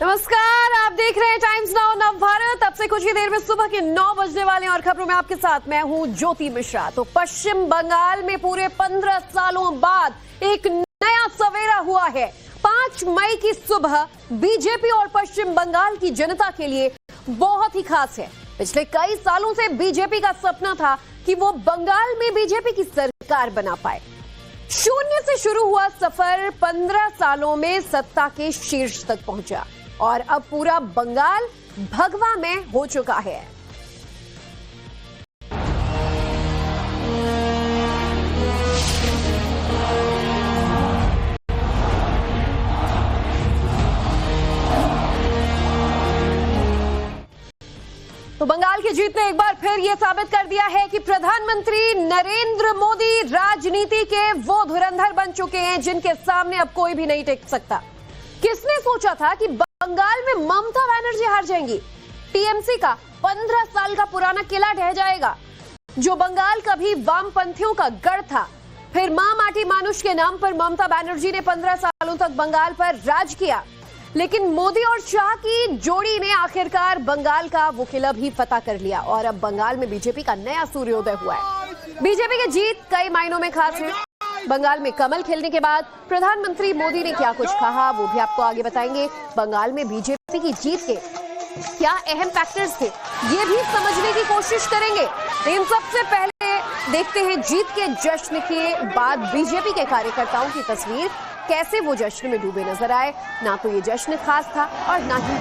नमस्कार, आप देख रहे हैं टाइम्स नाउ नव भारत। अब से कुछ ही देर में सुबह के 9 बजने वाले हैं और खबरों में आपके साथ मैं हूं ज्योति मिश्रा। तो पश्चिम बंगाल में पूरे 15 सालों बाद एक नया सवेरा हुआ है। 5 मई की सुबह बीजेपी और पश्चिम बंगाल की जनता के लिए बहुत ही खास है। पिछले कई सालों से बीजेपी का सपना था कि वो बंगाल में बीजेपी की सरकार बना पाए। शून्य से शुरू हुआ सफर 15 सालों में सत्ता के शीर्ष तक पहुंचा और अब पूरा बंगाल भगवा में हो चुका है। तो बंगाल की जीत ने एक बार फिर यह साबित कर दिया है कि प्रधानमंत्री नरेंद्र मोदी राजनीति के वो धुरंधर बन चुके हैं जिनके सामने अब कोई भी नहीं टिक सकता। किसने सोचा था कि बंगाल में ममता बनर्जी हार जाएंगी? टीएमसी का 15 साल का पुराना किला ढह जाएगा। जो बंगाल कभी वामपंथियों का गढ़ था, फिर मां माटी मानुष के नाम पर ममता बनर्जी ने 15 सालों तक बंगाल पर राज किया। लेकिन मोदी और शाह की जोड़ी ने आखिरकार बंगाल का वो किला भी फतह कर लिया और अब बंगाल में बीजेपी का नया सूर्योदय हुआ है। बीजेपी की जीत कई मायनों में खास है। बंगाल में कमल खिलने के बाद प्रधानमंत्री मोदी ने क्या कुछ कहा वो भी आपको आगे बताएंगे। बंगाल में बीजेपी की जीत के क्या अहम फैक्टर्स थे ये भी समझने की कोशिश करेंगे। इन सबसे पहले देखते हैं जीत के जश्न के बाद बीजेपी के कार्यकर्ताओं की तस्वीर। कैसे वो जश्न में डूबे नजर आए। ना तो ये जश्न खास था और ना ही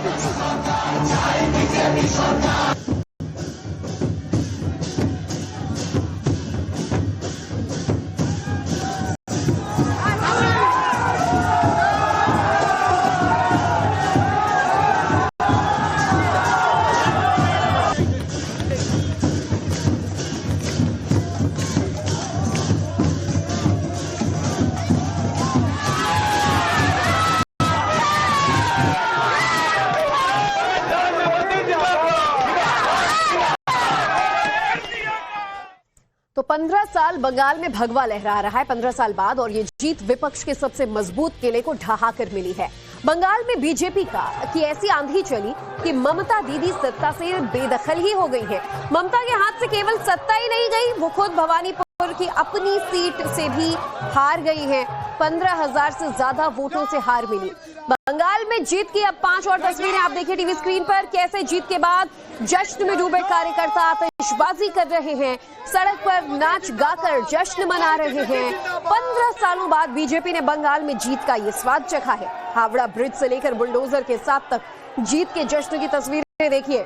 तो 15 साल बंगाल में भगवा लहरा रहा है 15 साल बाद, और ये जीत विपक्ष के सबसे मजबूत किले को ढहा कर मिली है। बंगाल में बीजेपी की ऐसी आंधी चली कि ममता दीदी सत्ता से बेदखल ही हो गई है। ममता के हाथ से केवल सत्ता ही नहीं गई, वो खुद भवानीपुर की अपनी सीट से भी हार गई है। 15,000 से ज्यादा वोटों से हार मिली। बंगाल में जीत की अब 5 और तस्वीरें आप देखिए टीवी स्क्रीन पर। कैसे जीत के बाद जश्न में डूबे कार्यकर्ता आतिशबाजी कर रहे हैं, सड़क पर नाच गाकर जश्न मना रहे हैं। 15 सालों बाद बीजेपी ने बंगाल में जीत का ये स्वाद चखा है। हावड़ा ब्रिज से लेकर बुलडोजर के साथ तक जीत के जश्न की तस्वीरें देखिए।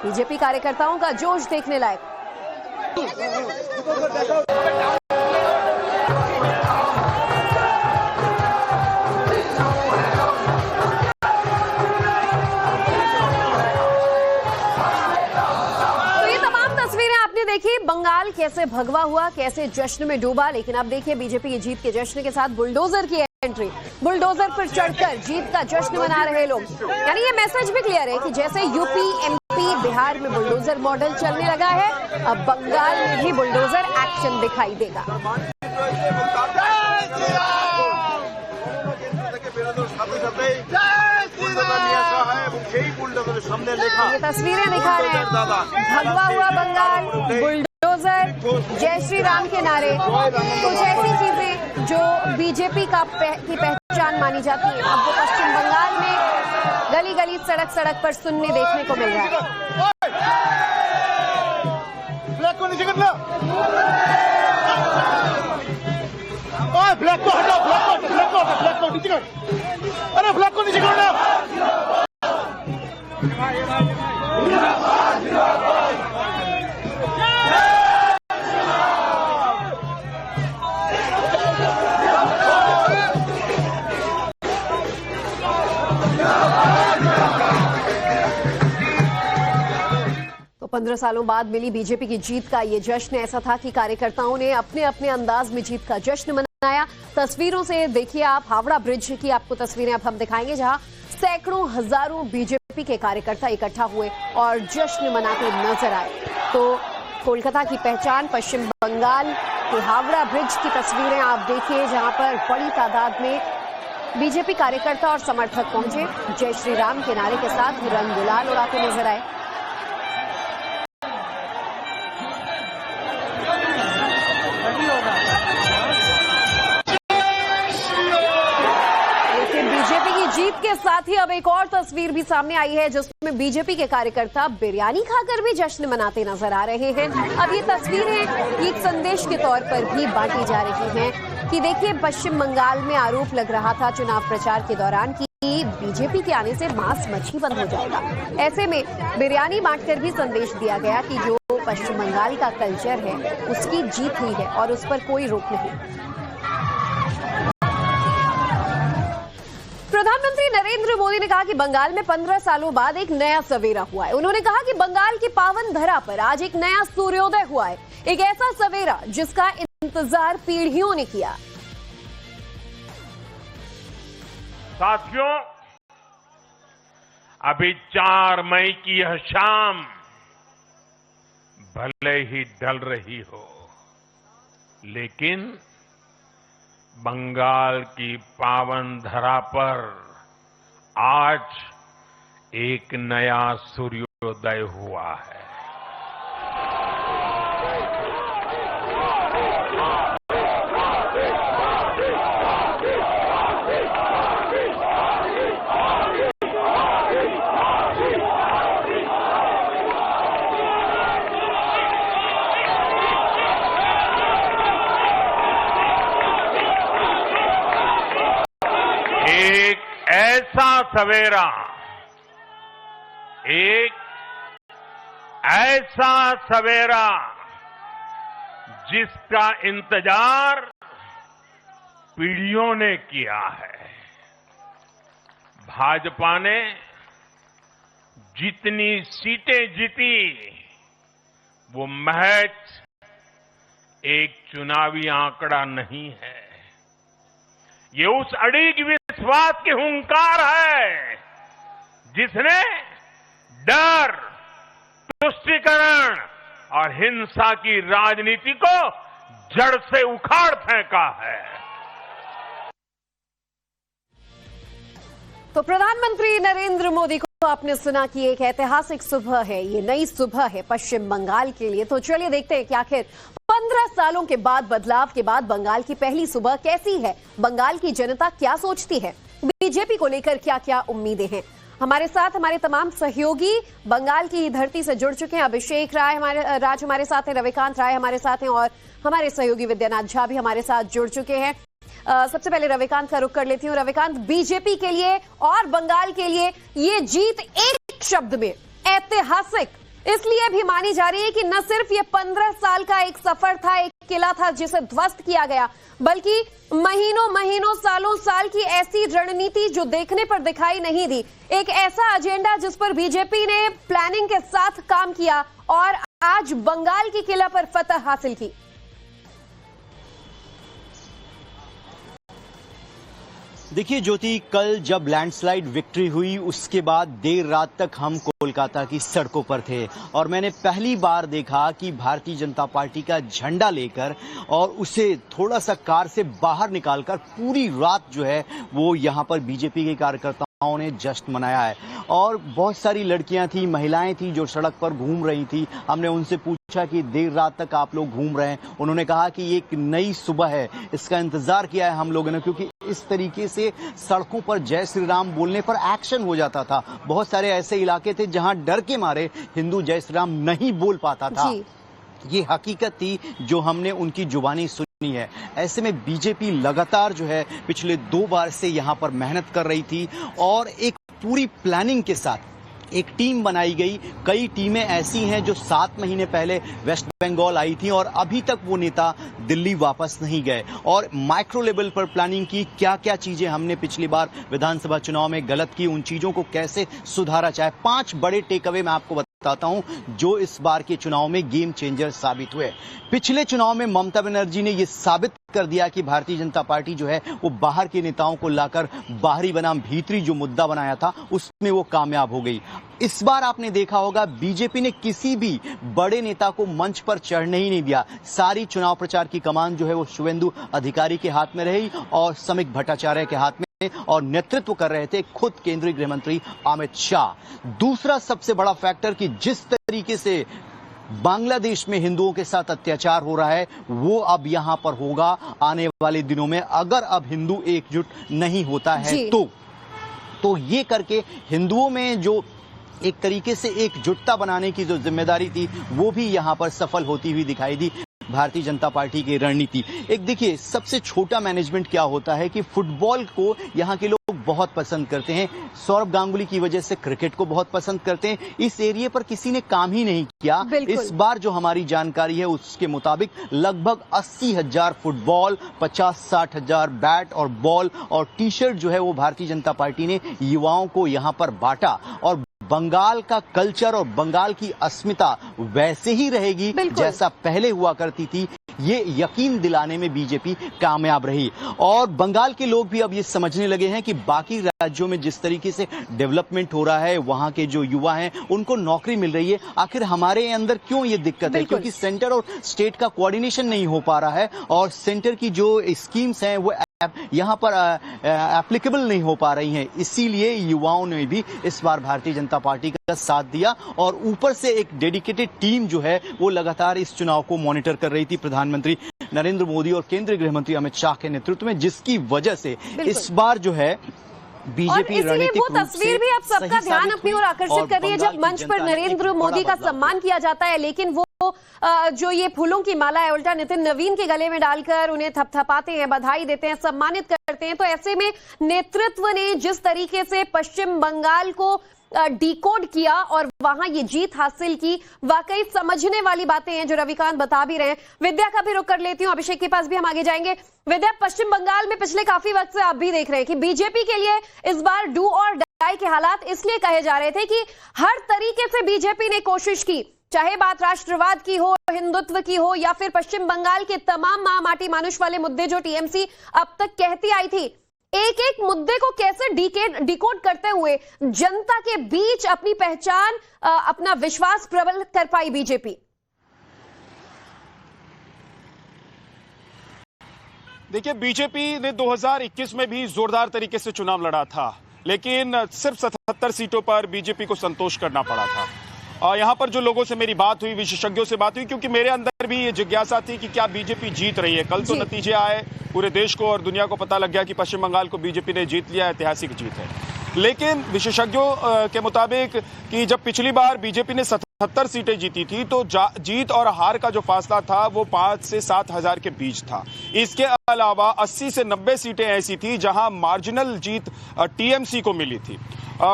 बीजेपी कार्यकर्ताओं का जोश देखने लायक। देखिए बंगाल कैसे भगवा हुआ, कैसे जश्न में डूबा। लेकिन अब देखिए बीजेपी की जीत के जश्न के साथ बुलडोजर की एंट्री। बुलडोजर पर चढ़कर जीत का जश्न मना रहे लोग। यानी ये मैसेज भी क्लियर है कि जैसे यूपी, एमपी, बिहार में बुलडोजर मॉडल चलने लगा है, अब बंगाल में भी बुलडोजर एक्शन दिखाई देगा। ये तस्वीरें दिखा रहे हैं भगवा हुआ बंगाल, बुलडोजर, जय श्री राम के नारे, कुछ ऐसी चीजें जो बीजेपी की पहचान मानी जाती है। अब वो पश्चिम बंगाल में गली गली, सड़क सड़क पर सुनने देखने को मिल रहा है। ब्लैक को नीचे कर लो, ब्लैक को हटाओ, ब्लैक को नीचे कर, अरे ब्लैक को नीचे कर लो। तो 15 सालों बाद मिली बीजेपी की जीत का ये जश्न ऐसा था कि कार्यकर्ताओं ने अपने अपने अंदाज में जीत का जश्न मनाया। तस्वीरों से देखिए आप, हावड़ा ब्रिज की आपको तस्वीरें अब हम दिखाएंगे जहां सैकड़ों हजारों बीजेपी के कार्यकर्ता इकट्ठा हुए और जश्न मनाते नजर आए। तो कोलकाता की पहचान पश्चिम बंगाल के हावड़ा ब्रिज की तस्वीरें आप देखिए जहां पर बड़ी तादाद में बीजेपी कार्यकर्ता और समर्थक पहुंचे, जय श्री राम के नारे के साथ रंग गुलाल उड़ाते नजर आए। बीजेपी की जीत के साथ ही अब एक और तस्वीर भी सामने आई है, जिसमें बीजेपी के कार्यकर्ता बिरयानी खाकर भी जश्न मनाते नजर आ रहे हैं। अब ये तस्वीरें एक संदेश के तौर पर भी बांटी जा रही हैं कि देखिए, पश्चिम बंगाल में आरोप लग रहा था चुनाव प्रचार के दौरान कि बीजेपी के आने से मांस मच्छी बंद हो जाएगा। ऐसे में बिरयानी बांटकर भी संदेश दिया गया कि जो पश्चिम बंगाल का कल्चर है उसकी जीत हुई है और उस पर कोई रोक नहीं। प्रधानमंत्री नरेंद्र मोदी ने कहा कि बंगाल में 15 सालों बाद एक नया सवेरा हुआ है। उन्होंने कहा कि बंगाल की पावन धरा पर आज एक नया सूर्योदय हुआ है, एक ऐसा सवेरा जिसका इंतजार पीढ़ियों ने किया। साथियों, अभी 4 मई की यह शाम भले ही ढल रही हो, लेकिन बंगाल की पावन धरा पर आज एक नया सूर्योदय हुआ है। एक ऐसा सवेरा, एक ऐसा सवेरा जिसका इंतजार पीढ़ियों ने किया है। भाजपा ने जितनी सीटें जीती वो महज एक चुनावी आंकड़ा नहीं है, ये उस अड़िग विश्वास की हुंकार है जिसने डर, तुष्टीकरण और हिंसा की राजनीति को जड़ से उखाड़ फेंका है। तो प्रधानमंत्री नरेंद्र मोदी को आपने सुना कि एक ऐतिहासिक सुबह है, ये नई सुबह है पश्चिम बंगाल के लिए। तो चलिए देखते हैं कि आखिर 15 सालों के बाद, बदलाव के बाद बंगाल की पहली सुबह कैसी है, बंगाल की जनता क्या सोचती है, बीजेपी को लेकर क्या क्या उम्मीदें हैं। हमारे साथ हमारे तमाम सहयोगी बंगाल की धरती से जुड़ चुके हैं। अभिषेक राय हमारे साथ हैं, रविकांत राय हमारे साथ हैं और हमारे सहयोगी विद्यानाथ झा भी हमारे साथ जुड़ चुके हैं। सबसे पहले रविकांत का रुख कर लेती हूँ। रविकांत, बीजेपी के लिए और बंगाल के लिए ये जीत एक शब्द में ऐतिहासिक इसलिए भी मानी जा रही है कि न सिर्फ ये 15 साल का एक सफर था, एक किला था जिसे ध्वस्त किया गया, बल्कि महीनों सालों साल की ऐसी रणनीति जो देखने पर दिखाई नहीं दी, एक ऐसा एजेंडा जिस पर बीजेपी ने प्लानिंग के साथ काम किया और आज बंगाल की किला पर फतह हासिल की। देखिए ज्योति, कल जब लैंडस्लाइड विक्ट्री हुई उसके बाद देर रात तक हम कोलकाता की सड़कों पर थे और मैंने पहली बार देखा कि भारतीय जनता पार्टी का झंडा लेकर और उसे थोड़ा सा कार से बाहर निकालकर पूरी रात जो है वो यहाँ पर बीजेपी के कार्यकर्ताओं ने जश्न मनाया है। और बहुत सारी लड़कियां थी, महिलाएं थी जो सड़क पर घूम रही थी। हमने उनसे पूछा कि देर रात तक आप लोग घूम रहे हैं, उन्होंने कहा कि एक नई सुबह है, इसका इंतजार किया है हम लोगों ने, क्योंकि इस तरीके से सड़कों पर जय श्री राम बोलने पर एक्शन हो जाता था। बहुत सारे ऐसे इलाके थे जहां डर के मारे हिंदू जय श्री राम नहीं बोल पाता था। ये हकीकत थी जो हमने उनकी जुबानी सुनी है। ऐसे में बीजेपी लगातार जो है पिछले 2 बार से यहां पर मेहनत कर रही थी और एक पूरी प्लानिंग के साथ एक टीम बनाई गई। कई टीमें ऐसी हैं जो 7 महीने पहले वेस्ट बंगाल आई थी और अभी तक वो नेता दिल्ली वापस नहीं गए और माइक्रो लेवल पर प्लानिंग की, क्या क्या चीजें हमने पिछली बार विधानसभा चुनाव में गलत की, उन चीजों को कैसे सुधारा जाए। 5 बड़े टेक अवे मैं आपको बताता हूं जो इस बार के चुनाव में गेम चेंजर साबित हुए। पिछले चुनाव में ममता बनर्जी ने यह साबित कर दिया कि भारतीय जनता पार्टी जो है वो बाहर के नेताओं को लाकर बाहरी बनाम भीतरी जो मुद्दा बनाया था उसमें वो कामयाब हो गई। इस बार आपने देखा होगा बीजेपी ने किसी भी बड़े नेता को मंच पर चढ़ने ही नहीं दिया। सारी चुनाव प्रचार की कमान जो है वो शुवेंदु अधिकारी के हाथ में रही और समीक भट्टाचार्य के हाथ में। और नेतृत्व कर रहे थे खुद केंद्रीय गृह मंत्री अमित शाह। दूसरा सबसे बड़ा फैक्टर कि जिस तरीके से बांग्लादेश में हिंदुओं के साथ अत्याचार हो रहा है वो अब यहां पर होगा आने वाले दिनों में, अगर अब हिंदू एकजुट नहीं होता है तो ये करके हिंदुओं में जो एक तरीके से एकजुटता बनाने की जो जिम्मेदारी थी वो भी यहां पर सफल होती हुई दिखाई दी भारतीय जनता पार्टी की रणनीति। एक देखिए सबसे छोटा मैनेजमेंट क्या होता है कि फुटबॉल को यहाँ के लोग बहुत पसंद करते हैं, सौरभ गांगुली की वजह से क्रिकेट को बहुत पसंद करते हैं। इस एरिया पर किसी ने काम ही नहीं किया। इस बार जो हमारी जानकारी है उसके मुताबिक लगभग 80,000 फुटबॉल, 50-60 हजार बैट और बॉल और टी शर्ट जो है वो भारतीय जनता पार्टी ने युवाओं को यहाँ पर बांटा। और बंगाल का कल्चर और बंगाल की अस्मिता वैसे ही रहेगी जैसा पहले हुआ करती थी, ये यकीन दिलाने में बीजेपी कामयाब रही। और बंगाल के लोग भी अब ये समझने लगे हैं कि बाकी राज्यों में जिस तरीके से डेवलपमेंट हो रहा है, वहां के जो युवा हैं उनको नौकरी मिल रही है, आखिर हमारे अंदर क्यों ये दिक्कत है? क्योंकि सेंटर और स्टेट का कोऑर्डिनेशन नहीं हो पा रहा है और सेंटर की जो स्कीम्स हैं वो यहां पर एप्लीकेबल नहीं हो पा रही हैं। इसीलिए युवाओं ने भी इस बार भारतीय जनता पार्टी का साथ दिया और ऊपर से एक डेडिकेटेड टीम जो है वो लगातार इस चुनाव को मॉनिटर कर रही थी प्रधानमंत्री नरेंद्र मोदी और केंद्रीय गृह मंत्री अमित शाह के नेतृत्व में, जिसकी वजह से इस बार जो है बीजेपी रणनीतिक वो तस्वीर भी आप सबका ध्यान अपनी ओर आकर्षित कर रही है जब मंच पर नरेंद्र मोदी का सम्मान किया जाता है, लेकिन वो जो ये फूलों की माला है उल्टा नितिन नवीन के गले में डालकर उन्हें थपथपाते हैं, बधाई देते हैं, सम्मानित करते हैं। तो ऐसे में नेतृत्व ने जिस तरीके से पश्चिम बंगाल को डिकोड किया और वहां ये जीत हासिल की, वाकई समझने वाली बातें हैं जो रविकांत बता भी रहे हैं। विद्या का भी रुख कर लेती हूँ, अभिषेक के पास भी हम आगे जाएंगे। विद्या, पश्चिम बंगाल में पिछले काफी वक्त से आप भी देख रहे हैं कि बीजेपी के लिए इस बार डू और डाई के हालात इसलिए कहे जा रहे थे कि हर तरीके से बीजेपी ने कोशिश की, चाहे बात राष्ट्रवाद की हो, हिंदुत्व की हो या फिर पश्चिम बंगाल के तमाम माटी मानुष वाले मुद्दे जो टीएमसी अब तक कहती आई थी, एक एक मुद्दे को कैसे डिकोड करते हुए जनता के बीच अपनी पहचान, अपना विश्वास प्रबल कर पाई बीजेपी। देखिए, बीजेपी ने 2021 में भी जोरदार तरीके से चुनाव लड़ा था, लेकिन सिर्फ 77 सीटों पर बीजेपी को संतोष करना पड़ा था। यहाँ पर जो लोगों से मेरी बात हुई, विशेषज्ञों से बात हुई, क्योंकि मेरे अंदर भी ये जिज्ञासा थी कि क्या बीजेपी जीत रही है। कल तो नतीजे आए, पूरे देश को और दुनिया को पता लग गया कि पश्चिम बंगाल को बीजेपी ने जीत लिया, ऐतिहासिक जीत है। लेकिन विशेषज्ञों के मुताबिक कि जब पिछली बार बीजेपी ने 77 सीटें जीती थी तो जीत और हार का जो फासला था वो 5 से 7 हजार के बीच था। इसके अलावा 80 से 90 सीटें ऐसी थी जहां मार्जिनल जीत टीएमसी को मिली थी।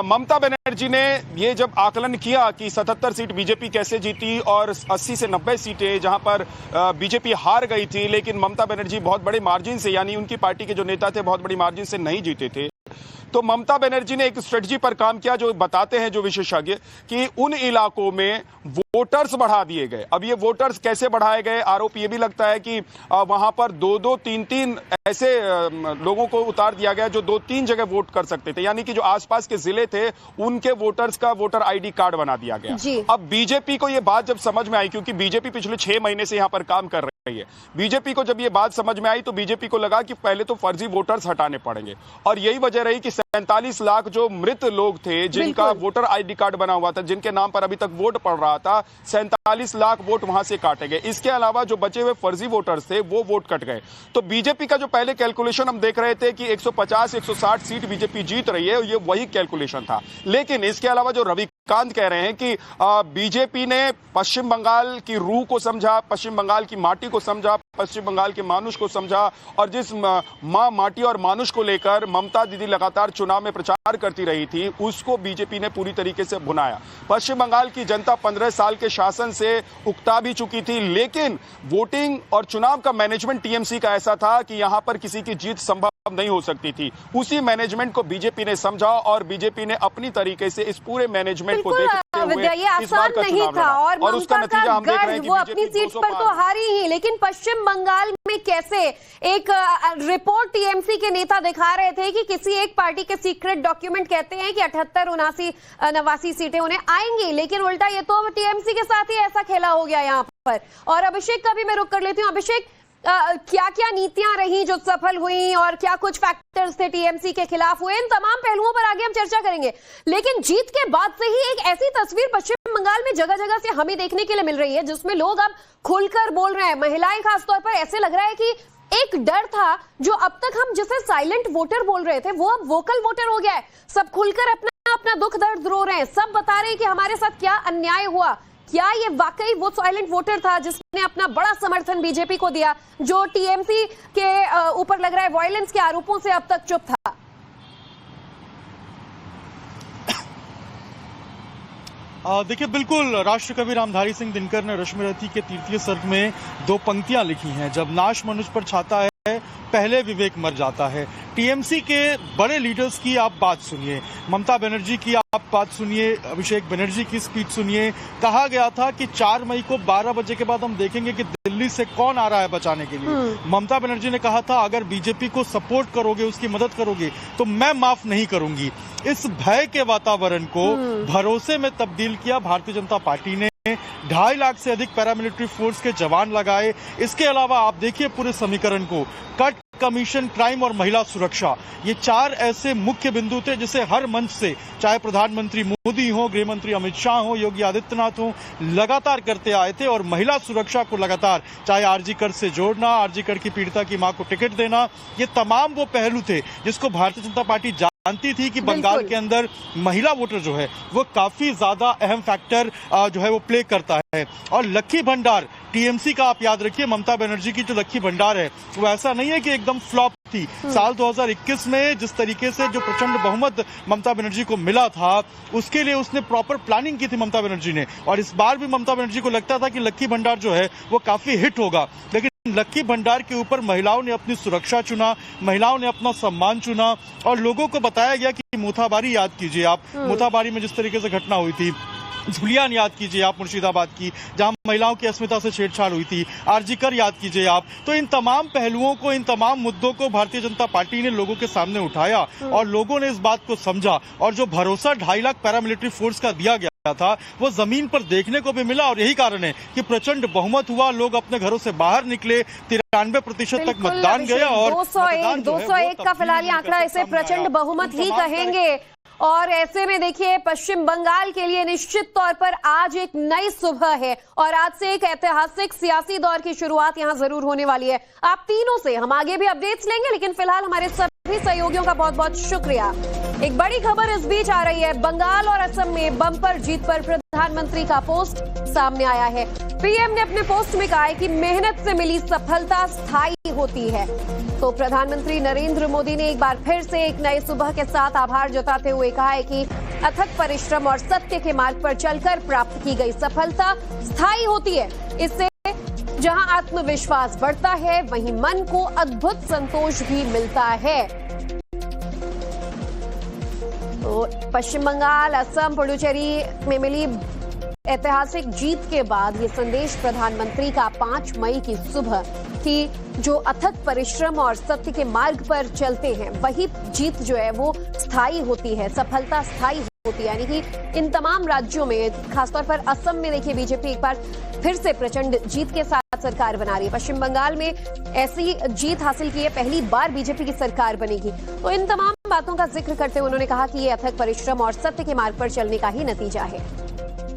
ममता बनर्जी ने ये जब आकलन किया कि 77 सीट बीजेपी कैसे जीती और 80 से 90 सीटें जहां पर बीजेपी हार गई थी, लेकिन ममता बनर्जी बहुत बड़े मार्जिन से, यानी उनकी पार्टी के जो नेता थे बहुत बड़ी मार्जिन से नहीं जीते थे, तो ममता बनर्जी ने एक स्ट्रेटजी पर काम किया जो बताते हैं जो विशेषज्ञ कि उन इलाकों में वोटर्स बढ़ा दिए गए। अब ये वोटर्स कैसे बढ़ाए गए, आरोप ये भी लगता है कि वहां पर 2-2, 3-3 ऐसे लोगों को उतार दिया गया जो 2-3 जगह वोट कर सकते थे, यानी कि जो आसपास के जिले थे उनके वोटर्स का वोटर आईडी कार्ड बना दिया गया। अब बीजेपी को ये बात जब समझ में आई, क्योंकि बीजेपी पिछले 6 महीने से यहां पर काम कर रही है, बीजेपी को जब ये बात समझ में आई तो बीजेपी को लगा कि पहले तो फर्जी वोटर्स हटाने पड़ेंगे, और यही वजह रही कि 47 लाख जो मृत लोग थे जिनका वोटर आईडी कार्ड बना हुआ था, जिनके नाम पर अभी तक वोट पड़ रहा था, 47 लाख वोट वहां से काटे गए। इसके अलावा जो बचे हुए फर्जी वोटर्स थे वो वोट कट गए। तो बीजेपी का जो पहले कैलकुलेशन हम देख रहे थे कि 150-160 सीट बीजेपी जीत रही है, ये वही कैलकुलेशन था। लेकिन इसके अलावा जो रविकांत कह रहे हैं कि बीजेपी ने पश्चिम बंगाल की रूह को समझा, पश्चिम बंगाल की माटी को समझा, पश्चिम बंगाल के मानुष को समझा, और जिस मां माटी और मानुष को लेकर ममता दीदी लगातार चुनाव में प्रचार करती रही थी उसको बीजेपी ने पूरी तरीके से भुनाया। पश्चिम बंगाल की जनता 15 साल के शासन से उकता भी चुकी थी, लेकिन वोटिंग और चुनाव का मैनेजमेंट टीएमसी का ऐसा था कि यहां पर किसी की जीत संभव नहीं हो सकती थी। उसी मैनेजमेंट को बीजेपी ने समझा और बीजेपी ने अपनी तरीके से इस पूरे मैनेजमेंट को देखते हुए इस बार का चुनाव लड़ा, और उसका नतीजा हम देख रहे हैं कि वो अपनी सीट पर तो हारी ही, लेकिन पश्चिम बंगाल में कैसे एक रिपोर्ट टीएमसी के नेता दिखा रहे थे कि किसी एक पार्टी के सीक्रेट डॉक्यूमेंट कहते हैं कि 78, 79 सीटें उन्हें आएंगी, लेकिन उल्टा ये तो टीएमसी के साथ ही ऐसा खेला हो गया यहाँ पर। और अभिषेक का भी मैं रुख कर लेती हूँ। अभिषेक, क्या क्या नीतियां रही जो सफल हुई और क्या कुछ फैक्टर्स थे टीएमसी के खिलाफ हुए, इन तमाम पहलुओं पर आगे हम चर्चा करेंगे। लेकिन जीत के बाद से ही एक ऐसी तस्वीर पश्चिम बंगाल में जगह जगह से हमें देखने के लिए मिल रही है जिसमें लोग अब खुलकर बोल रहे हैं। महिलाएं खासतौर पर, ऐसे लग रहा है कि एक डर था जो अब तक हम जिसे साइलेंट वोटर बोल रहे थे वो अब वोकल वोटर हो गया है। सब खुलकर अपना अपना दुख दर्द रो रहे हैं, सब बता रहे हैं कि हमारे साथ क्या अन्याय हुआ। क्या ये वाकई वो साइलेंट वोटर था जिसने अपना बड़ा समर्थन बीजेपी को दिया, जो टीएमसी के ऊपर लग रहा है वायलेंस के आरोपों से अब तक चुप था? देखिए, बिल्कुल राष्ट्रकवि रामधारी सिंह दिनकर ने रश्मिरथी के तृतीय सर्ग में 2 पंक्तियां लिखी हैं। जब नाश मनुष्य पर छाता है, पहले विवेक मर जाता है। टीएमसी के बड़े लीडर्स की आप बात सुनिए, ममता बनर्जी की आप बात सुनिए, अभिषेक बनर्जी की स्पीच सुनिए। कहा गया था कि 4 मई को 12 बजे के बाद हम देखेंगे कि दिल्ली से कौन आ रहा है बचाने के लिए। ममता बनर्जी ने कहा था अगर बीजेपी को सपोर्ट करोगे, उसकी मदद करोगे तो मैं माफ नहीं करूंगी। इस भय के वातावरण को भरोसे में तब्दील किया भारतीय जनता पार्टी ने। 2.5 लाख से अधिक पैरामिलिट्री फोर्स के जवान लगाए। इसके अलावा आप देखिए पूरे समीकरण को, कट, कमीशन, क्राइम और महिला सुरक्षा, ये 4 ऐसे मुख्य बिंदु थे जिसे हर मंच से, चाहे प्रधानमंत्री मोदी हो, गृह मंत्री अमित शाह हो, योगी आदित्यनाथ हो, लगातार करते आए थे। और महिला सुरक्षा को लगातार, चाहे आरजी कर से जोड़ना, आरजी कर की पीड़िता की मां को टिकट देना, ये तमाम वो पहलू थे जिसको भारतीय जनता पार्टी जानती थी कि बंगाल के अंदर महिला वोटर जो है वो काफी ज्यादा अहम फैक्टर जो है वो प्ले करता है। और लक्की भंडार टीएमसी का आप याद रखिए, ममता बनर्जी की जो लक्की भंडार है वो ऐसा नहीं है कि एकदम फ्लॉप थी। साल 2021 में जिस तरीके से जो प्रचंड बहुमत ममता बनर्जी को मिला था, उसके लिए उसने प्रॉपर प्लानिंग की थी ममता बनर्जी ने। और इस बार भी ममता बनर्जी को लगता था कि लक्की भंडार जो है वो काफी हिट होगा, लेकिन लक्की भंडार के ऊपर महिलाओं ने अपनी सुरक्षा चुना, महिलाओं ने अपना सम्मान चुना। और लोगों को बताया गया कि मोथाबारी याद कीजिए आप, मोथाबारी में जिस तरीके से घटना हुई थी, धुलियान याद कीजिए आप मुर्शिदाबाद की, जहां महिलाओं की अस्मिता से छेड़छाड़ हुई थी, आरजी कर याद कीजिए आप। तो इन तमाम पहलुओं को, इन तमाम मुद्दों को भारतीय जनता पार्टी ने लोगों के सामने उठाया और लोगों ने इस बात को समझा। और जो भरोसा 2.5 लाख पैरामिलिट्री फोर्स का दिया गया था वो जमीन पर देखने को भी मिला। और यही कारण है कि प्रचंड बहुमत हुआ, लोग अपने घरों से बाहर निकले, 93% तक मतदान गया। और 201 का फिलहाल ये आंकड़ा, इसे प्रचंड बहुमत ही कहेंगे। और ऐसे में देखिए पश्चिम बंगाल के लिए निश्चित तौर पर आज एक नई सुबह है और आज से एक ऐतिहासिक सियासी दौर की शुरुआत यहां जरूर होने वाली है। आप तीनों से हम आगे भी अपडेट्स लेंगे, लेकिन फिलहाल हमारे सभी सहयोगियों का बहुत बहुत शुक्रिया। एक बड़ी खबर इस बीच आ रही है, बंगाल और असम में बम्पर जीत पर प्रधानमंत्री का पोस्ट सामने आया है। पीएम ने अपने पोस्ट में कहा है कि मेहनत से मिली सफलता स्थायी होती है। तो प्रधानमंत्री नरेंद्र मोदी ने एक बार फिर से एक नई सुबह के साथ आभार जताते हुए कहा है कि अथक परिश्रम और सत्य के मार्ग पर चलकर प्राप्त की गई सफलता स्थायी होती है। इससे जहां आत्मविश्वास बढ़ता है, वहीं मन को अद्भुत संतोष भी मिलता है। तो पश्चिम बंगाल, असम, पुडुचेरी में मिली ऐतिहासिक जीत के बाद ये संदेश प्रधानमंत्री का 5 मई की सुबह कि जो अथक परिश्रम और सत्य के मार्ग पर चलते हैं वही जीत जो है वो स्थायी होती है, सफलता स्थायी होती है। यानी कि इन तमाम राज्यों में, खासतौर पर असम में देखिए बीजेपी एक बार फिर से प्रचंड जीत के साथ सरकार बना रही है। पश्चिम बंगाल में ऐसी जीत हासिल की है, पहली बार बीजेपी की सरकार बनेगी। तो इन तमाम बातों का जिक्र करते हुए उन्होंने कहा कि ये अथक परिश्रम और सत्य के मार्ग पर चलने का ही नतीजा है।